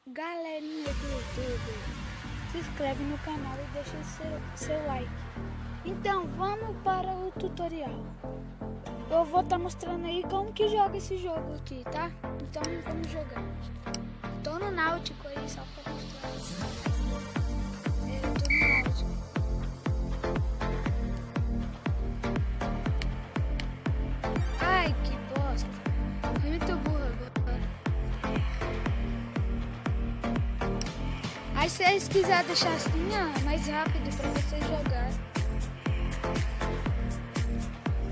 Galerinha do YouTube, se inscreve no canal e deixa seu like. Então vamos para o tutorial. Eu vou estar mostrando aí como que joga esse jogo aqui, tá? Então vamos jogar. Tô no Náutico aí só pra mostrar. Eu tô no Náutico. Ai, que bosta. Foi muito burro agora. Aí se vocês quiserem deixar assim, ó, mais rápido pra vocês jogar.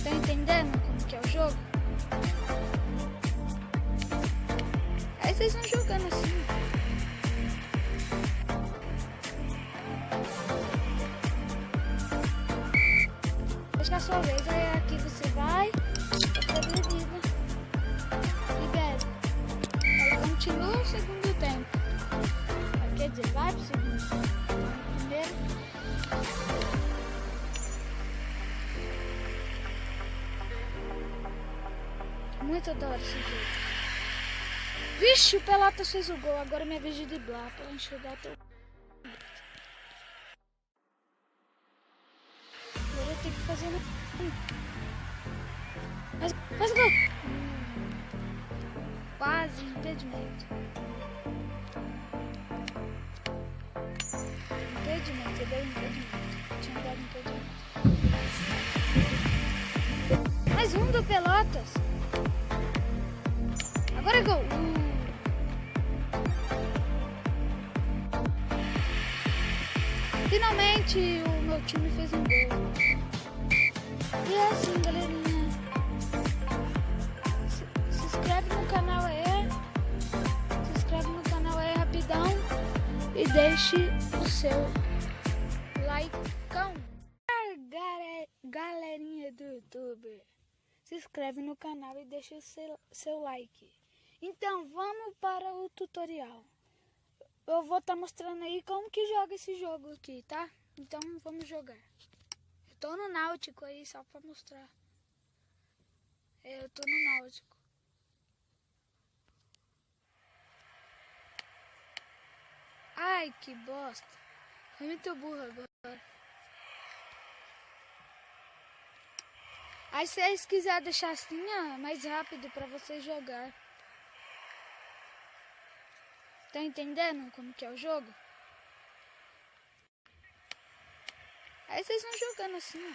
Tá entendendo como que é o jogo? Aí vocês vão jogando assim. Acho que é a sua vez, aí aqui você vai pra bebida e bebe. Aí continua o segundo tempo. Quer dizer, vai pro segundo. Primeiro. Muito adoro esse jogo. Vixe, o Pelotas fez o gol. Agora é minha vez de driblar pra enxergar teu. Agora eu tenho que fazer no. Faz o gol! Quase impedimento. Impedimento, eu dei impedimento. Tinha dado impedimento. Mais um do Pelotas. Agora é gol. Finalmente o meu time fez um gol. E é assim, galerinha. Se inscreve no canal aí. Se inscreve no canal aí rapidão. E deixe o seu likeão. Galerinha do YouTube, se inscreve no canal e deixa o seu like. Então vamos para o tutorial. Eu vou estar mostrando aí como que joga esse jogo aqui, tá? Então vamos jogar. Eu tô no Náutico aí só pra mostrar. Eu tô no Náutico. Ai, que bosta. Foi muito burro agora. Aí se vocês quiserem deixar assim, ó, mais rápido pra vocês jogar. Tá entendendo como que é o jogo? Aí vocês vão jogando assim, ó.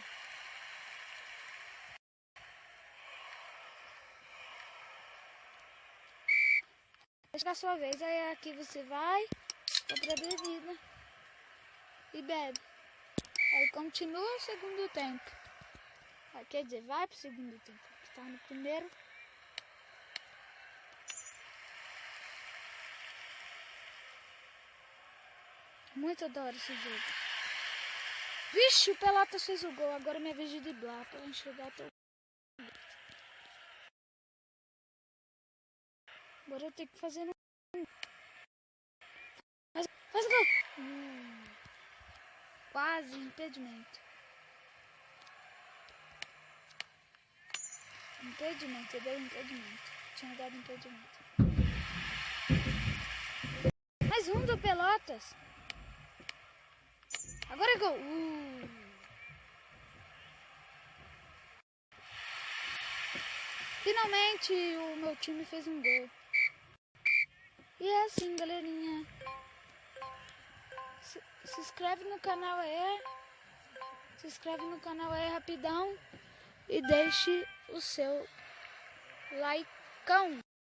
Acho que é a sua vez, aí aqui você vai pra bebida e bebe. Aí continua o segundo tempo. Aí, quer dizer, vai pro segundo tempo. Tá no primeiro. Muito adoro esse jogo. Vixe, o Pelotas fez o gol. Agora é minha vez de driblar pra enxergar teu. Agora eu tenho que fazer no. Faz o gol! Quase impedimento. Impedimento, eu dei impedimento. Tinha dado impedimento. Mais um do Pelotas. Agora é gol. Finalmente o meu time fez um gol. E é assim, galerinha. Se inscreve no canal aí. Se inscreve no canal aí rapidão. E deixe o seu likeão.